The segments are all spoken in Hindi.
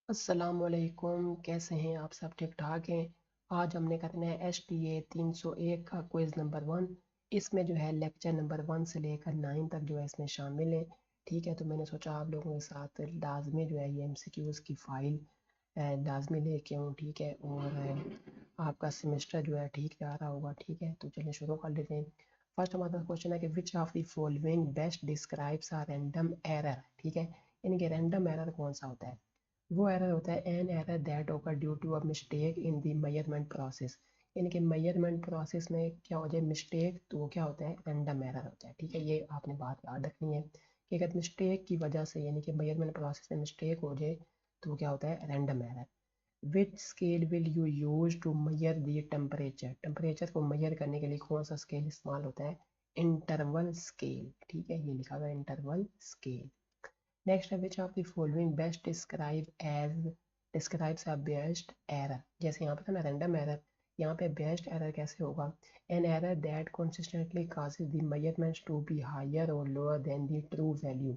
अस्सलामुअलैकुम, कैसे हैं आप? सब ठीक ठाक हैं। आज हमने करना है STA 301 का क्विज़ नंबर 1। इसमें जो है लेक्चर नंबर 1 से लेकर 9 तक जो है इसमें शामिल है। ठीक है, तो मैंने सोचा आप लोगों के साथ लाजमी जो है ये MCQs की फ़ाइल लाजमी लेके आऊँ। ठीक है, और आपका सेमेस्टर जो है ठीक जा रहा होगा। ठीक है, तो चलिए शुरू कर लेते हैं। फर्स्ट हमारा क्वेश्चन है कि which of the following best describes a random error. ठीक है, यानी कि रैंडम एरर कौन सा होता है? वो एरर होता है an error that occur due to a mistake in the measurement process. यानी कि मेजरमेंट प्रोसेस में क्या हो जाए मिस्टेक, तो वो क्या होता है? रैंडम एरर होता है। ठीक है, ये आपने बात याद रखनी है कि अगर मिस्टेक की वजह से यानी कि मेजरमेंट प्रोसेस में मिस्टेक हो जाए तो वो क्या होता है? Random error. Which scale will you use to measure the temperature. Temperature को मेजर करने के लिए कौन सा स्केल इस्तेमाल होता है? Interval scale. ठीक है, ये लिखा हुआ है इंटरवल स्केल। नेक्स्ट है which of the following best describes a best error. जैसे यहाँ पे था ना रैंडम एरर, यहाँ पे बेस्ट एरर कैसे होगा? N error that consistently causes the measurements to be higher or lower than the true value।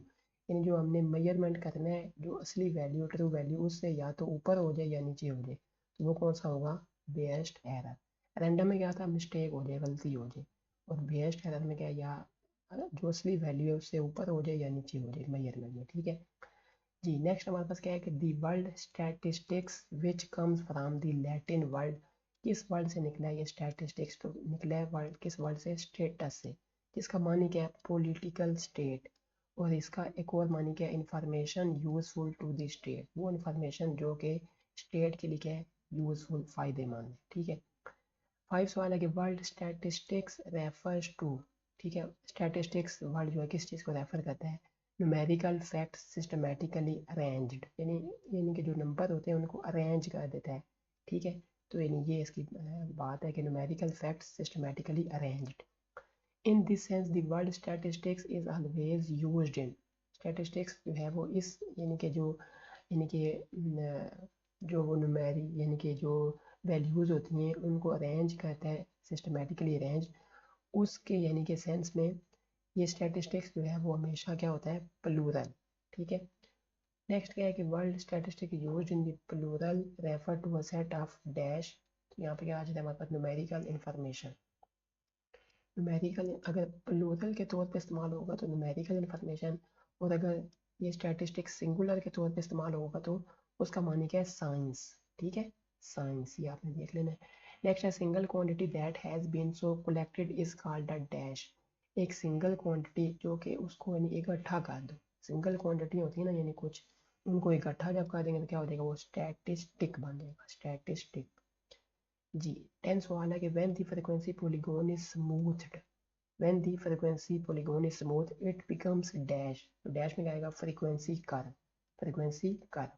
यानी जो हमने मेजरमेंट करना है, जो असली वैल्यू ट्रू वैल्यू उससे या तो ऊपर हो जाए या नीचे हो जाए, तो वो कौन सा होगा? Best error. रैंडम में क्या था? मिस्टेक हो जाए, गलती हो जाए। और बेस्ट एरर में क्या है? या जो असली वैल्यू है उससे ऊपर हो जाए या नीचे हो जाए मेजरमेंट में। ठीक है जी। नेक्स्ट हमारे पास क्या है कि the world statistics which comes from the Latin world. किस वर्ड से निकला है ये स्टैटिस्टिक्स? तो निकला है वर्ड, किस वर्ड से? स्टेटस से, जिसका मानी क्या है? Political state. और इसका एक और मानी क्या है? Information useful to the state. वो इंफॉर्मेशन जो कि स्टेट के लिए क्या है? यूजफुल, फायदेमंद है। ठीक है। 5 सवाल है कि वर्ल्ड स्टैटिस्टिक्स रेफर्स टू। ठीक है, स्टैटिस्टिक्स वर्ड जो है किस चीज़ को रेफर करता है? न्यूमेरिकल फैक्ट्स सिस्टमैटिकली अरेंज्ड, यानी कि जो नंबर होते हैं उनको अरेंज कर देता है। ठीक है, तो यानी ये इसकी बात है कि numerical facts systematically arranged. In this sense the word statistics is always used in. Statistics जो है वो इस यानी कि जो यानी कि जो वो न्यूमेरी यानी कि जो वैल्यूज़ होती हैं उनको अरेंज करता है, सिस्टमेटिकली अरेंज। उसके यानी कि सेंस में ये स्टैटिस्टिक्स जो है वो हमेशा क्या होता है? प्लूरल। ठीक है। नेक्स्ट क्या है कि world statistic used in the plural refer to a set of dash. तो यहाँ पे क्या आ जाता है हमारे पास? Numerical information. न्यूमेरिकल अगर प्लूरल के तौर पे इस्तेमाल होगा तो न्यूमेरिकल इंफॉर्मेशन, और अगर ये स्टैटिस्टिक्स सिंगुलर के तौर पे इस्तेमाल होगा तो उसका मानी क्या है? साइंस। ठीक है, साइंस, ये आपने देख लेना है। नेक्स्ट है single quantity that has been so collected is called a dash. एक सिंगल क्वांटिटी जो कि उसको यानी इकट्ठा कर दो। सिंगल क्वांटिटी होती है ना, यानी कुछ उनको इकट्ठा जब कर देंगे तो क्या हो जाएगा? वो स्टैटिस्टिक बन जाएगा, स्टैटिस्टिक जी। 10 सवाल है कि when the frequency polygon is smoothed. When the frequency polygon is smooth it becomes dash. तो डैश में क्या आएगा? Frequency curve, frequency curve.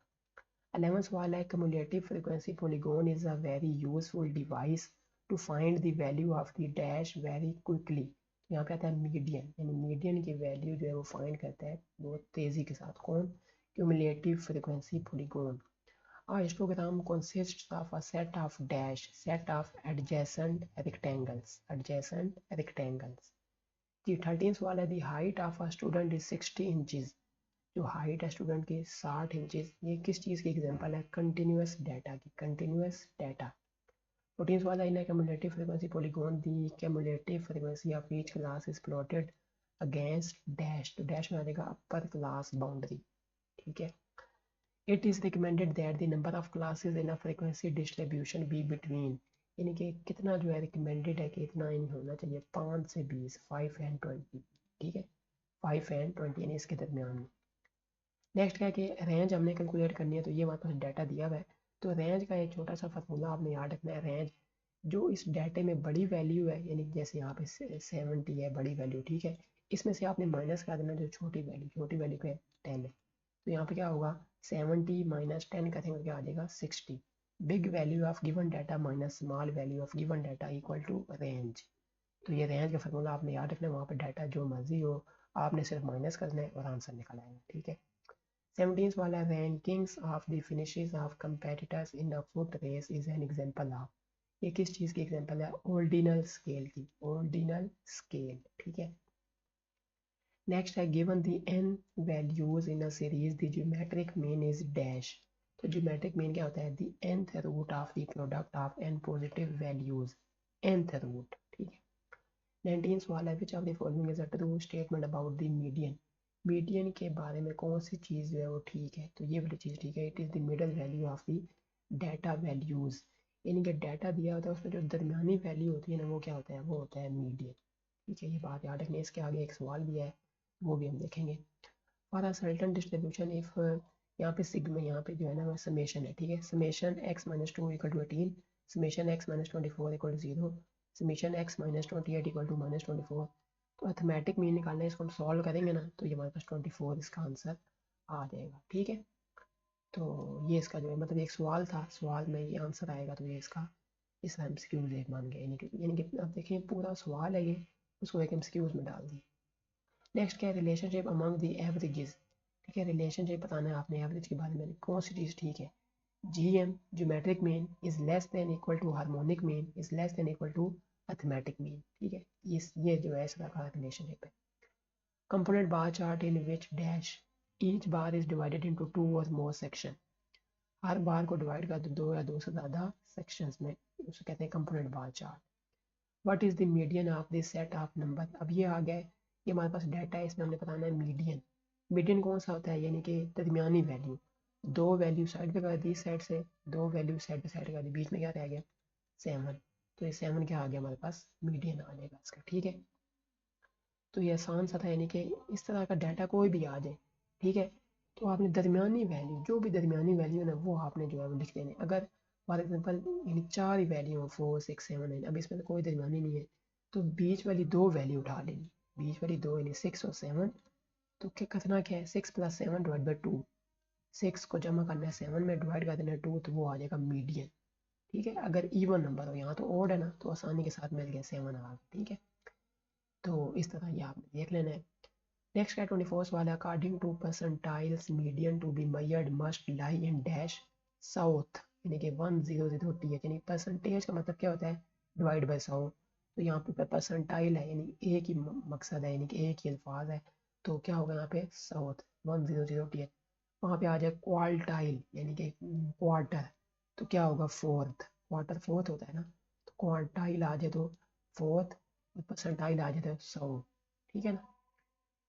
11 सवाल है cumulative frequency polygon is a very useful device to find the value of the dash very quickly। यहाँ पे आता है मीडियन, यानी मीडियन की वैल्यू जो है वो फाइंड करता है बहुत तेजी के साथ। कौन? Cumulative frequency polygon. A histogram consists of a set of dash, set of adjacent rectangles, adjacent rectangles। जी। 13 सवाल है the height of a student is 60 inches. जो हाइट है स्टूडेंट की 60 इंचज, ये किस चीज़ की एग्जांपल है? कंटिन्यूस डाटा की, कंटिन्यूस डाटा। 14 सवाल है in cumulative frequency polygon the cumulative frequency of each class is plotted against dash. तो डैश में आ जाएगा अपर क्लास बाउंड्री। ठीक है। It is recommended that the number of classes in a frequency distribution be between. यानी कि कितना जो है रिकमेंडेड है कि इतना ही होना चाहिए, 5 से 20, 5 एंड 20। ठीक है, 5 एंड 20 यानी इसके दरमियान में। नेक्स्ट क्या है कि रेंज हमने कैलकुलेट करनी है, तो ये हमारे पास डाटा दिया हुआ है। तो रेंज का एक छोटा सा फार्मूला आपने याद रखना है। रेंज जो इस डाटे में बड़ी वैल्यू है, यानी जैसे यहाँ पे 70 है बड़ी वैल्यू। ठीक है, इसमें से आपने माइनस कर देना जो छोटी वैल्यू क्या है? 10 है। तो यहाँ पे क्या होगा? 70 माइनस 10 करेंगे तो क्या आ जाएगा? 60। Big value of given data minus small value of given data equal to range. तो ये रेंज का फार्मूला आपने याद रखना है। वहाँ पे डाटा जो मर्जी हो, आपने सिर्फ माइनस करना है और आंसर निकल आएगा। ठीक है। 17 वाला rankings of the finishes of competitors in a foot race is an example of. ये किस चीज़ की एग्जांपल है? ऑर्डिनल स्केल की, ऑर्डिनल स्केल। ठीक है। नेक्स्ट है given the n values in a series the geometric mean is dash. तो ज्योमेट्रिक मीन क्या होता है? The nth root of the product of n positive values, nth root. ठीक है। 19 सवाल है, which of the following is a true statement about the median. Median के बारे में कौन सी चीज़ जो है वो ठीक है? तो ये वाली चीज़ ठीक है, it is the middle value of the data values. यानी कि डाटा दिया होता है उसमें जो दरमियानी वैल्यू होती है ना, वो क्या होता है? वो होता है मीडियन। ठीक है, ये बात याद रखनी है। इसके आगे एक सवाल भी है, वो भी हम देखेंगे। For a certain distribution if, यहाँ पे सिग्मा, यहाँ पे जो है ना वो समेशन है। ठीक है, summation x minus 2 equal to 18, summation x minus 24 equal to 0, summation x minus 28 equal to minus 24। तो अर्थमेटिक मीन निकालना है, इसको हम सॉल्व करेंगे ना तो ये हमारे पास 24 इसका आंसर आ जाएगा। ठीक है, तो ये इसका जो है मतलब एक सवाल था, सवाल में ये आंसर आएगा, तो ये इसका इस एमसीक्यूज एक मान गए। यानी कि अब देखिए पूरा सवाल है ये, उसको एक एमसीक्यूज में डाल दिए। नेक्स्ट क्या है? Relationship among the averages. ठीक है, रिलेशनशिप बताना है आपने एवरेज के बारे में, कौन सी चीज़ ठीक है? GM geometric mean is less than equal to harmonic mean is less than equal to arithmetic mean. ठीक है, ये जो है इस तरह का रिलेशनशिप है। Component bar chart in which dash each bar is divided into 2 और मोर सेक्शन। हर बार को डिवाइड कर दो 2 या 2 से ज़्यादा सेक्शंस में, उसे कहते हैं component bar chart. What is the median of this set of number? अब ये आ गया है, ये हमारे पास डाटा है, इसमें हमने बताना है मीडियन। मीडियन कौन सा होता है? यानी कि दरमियानी वैल्यू। दो वैल्यू साइड पे कर दी, इस साइड से दो वैल्यू साइड पे साइड कर दी, बीच में क्या रह गया? 7। तो ये 7 क्या आ गया हमारे पास? मीडियन आ जाएगा इसका। ठीक है, तो ये आसान सा था, यानी कि इस तरह का डाटा कोई भी आ जाए, ठीक है, तो आपने दरमियानी वैल्यू, जो भी दरमियानी वैल्यू है ना, वो आपने जो है वो लिख देने। अगर फॉर एग्जांपल यानी 4 ही वैल्यू हो, 4 6 7 9, अब इसमें तो कोई दरमियानी नहीं है, तो बीच वाली दो वैल्यू उठा लेनी, बीच वाली दो यानी 6 और 7। तो क्या कितना क्या है? 6 प्लस 7 डिवाइड बाई 2। 6 को जमा करना है 7 में, डिवाइड कर देना है 2, तो वो आ जाएगा मीडियन। ठीक है, अगर इवन नंबर हो, यहाँ तो ओड है ना, तो आसानी के साथ मिल गया 7 आ गया। ठीक है, तो इस तरह ये आपने देख लेना है। नेक्स्ट क्या 24 वाला, according to percentiles median to be measured must lie in dash south, यानी कि 100 यानी परसेंटेज का मतलब क्या होता है? Divide by 100। तो यहाँ पे परसेंटाइल है, यानी एक ही मकसद है, यानी कि एक ही अल्फाज है, तो क्या होगा यहाँ पे? साउथ 100। वहाँ पे आ जाए क्वार्टाइल, यानी कि क्वार्टर, तो क्या होगा? फोर्थ। क्वार्टर फोर्थ होता है ना, तो क्वार्टाइल आ जाए तो फोर्थ, परसेंटाइल आ जाए तो 100। ठीक है ना।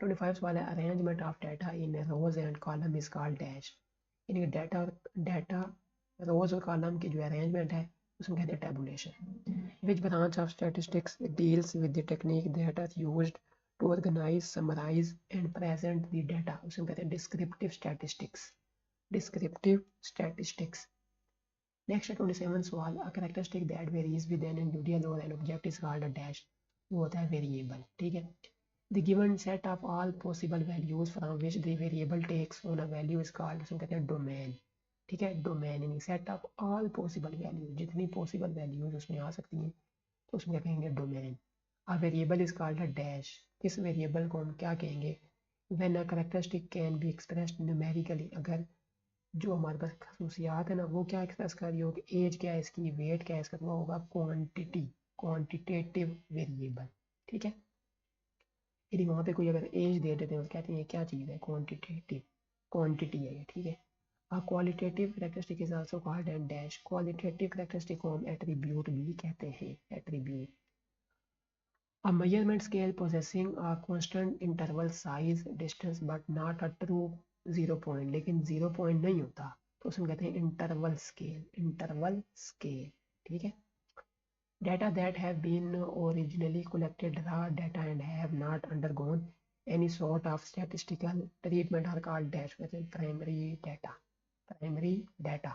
25 वाला arrangement of data in rows and columns is called dash, यानी कि डाटा रोज और कॉलम की जो अरेंजमेंट है उसमें कहते हैं tabulation. Which branch of statistics deals with the technique that are used to organise summarise and present the data, उसमें कहते हैं descriptive statistics. Descriptive statistics. Next 27 सवाल, a characteristic that varies with an individual or an object is called a dash, वो होता है वेरिएबल। ठीक है, the given set of all possible values from which the variable takes on a value is called, उसको कहते हैं डोमेन। ठीक है, डोमेन यानी set of all possible values, जितनी पॉसिबल वैल्यूज उसमें आ सकती हैं, तो उसमें क्या कहेंगे? Domain. A variable is called a dash, इस वेरिएबल को हम क्या कहेंगे? When a characteristic can be expressed numerically, अगर जो हमारे पास खसूसियात है ना वो क्या एक्सप्रेस कर रही होगी? एज क्या है इसकी, वेट क्या है इसका, तो वो होगा क्वांटिटी, क्वांटिटेटिव वेरिएबल। ठीक है, यदि वहाँ पे कोई अगर एज दे देते हैं तो कहते हैं ये क्या चीज़ है? क्वांटिटेटिव, क्वांटिटी है ये। ठीक है, a qualitative characteristic is also called a dash, qualitative characteristic को हम एट्रीब्यूट भी कहते हैं, attribute. a measurement scale possessing a constant interval size distance but not a true 0 point, लेकिन 0 point नहीं होता, तो उसमें कहते हैं इंटरवल स्केल, इंटरवल स्केल। ठीक है, data that have been originally collected raw data and have not undergone any sort of statistical treatment are called dash, primary data, primary data.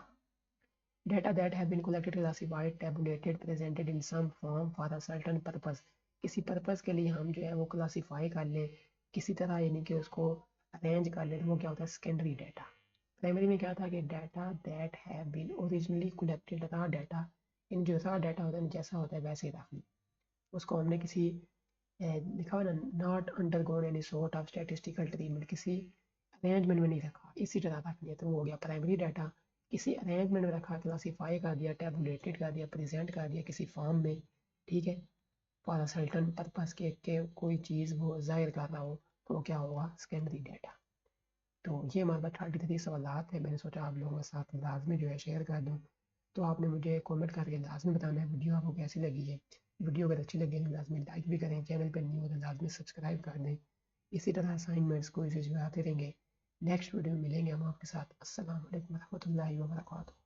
Data that have been collected, classified, tabulated, presented in some form for a certain purpose, किसी पर्पस के लिए हम जो है वो क्लासीफाई कर लें किसी तरह, यानी कि उसको अरेंज कर लें, तो वो क्या होता है? Secondary data. प्राइमरी में क्या था कि data that have been originally collected, raw data, इन जो रॉ डाटा होता है जैसा होता है वैसे ही रख ली, उसको हमने किसी लिखा हुआ ना, not undergone any sort of statistical treatment, किसी अरेंजमेंट में नहीं रखा, इसी तरह रख लिया, तो वो हो गया प्राइमरी डाटा। किसी अरेंजमेंट में रखा, क्लासीफाई कर दिया, टेबुलेटेड कर दिया, प्रेजेंट कर दिया किसी फॉर्म में, ठीक है, फॉर अ सर्टन पर्पस के कोई चीज़ वो जाहिर कर रहा हो, तो वो क्या होगा? Secondary data. तो ये हमारे पास 33 सवालात है। मैंने सोचा आप लोगों के साथ लाजमी जो है शेयर कर दूँ। तो आपने मुझे कमेंट करके लाजमी बताना है वीडियो आपको कैसी लगी है। वीडियो अगर अच्छी लगी तो लाजमी लाइक भी करें, चैनल पर न्यू हो तो लाजमी सब्सक्राइब कर दें। इसी तरह असाइनमेंट्स क्विज़ेस जो आते रहेंगे। नेक्स्ट वीडियो में मिलेंगे हम आपके साथ। अस्सलाम वालेकुम रहमतुल्लाहि व बरकातुहू।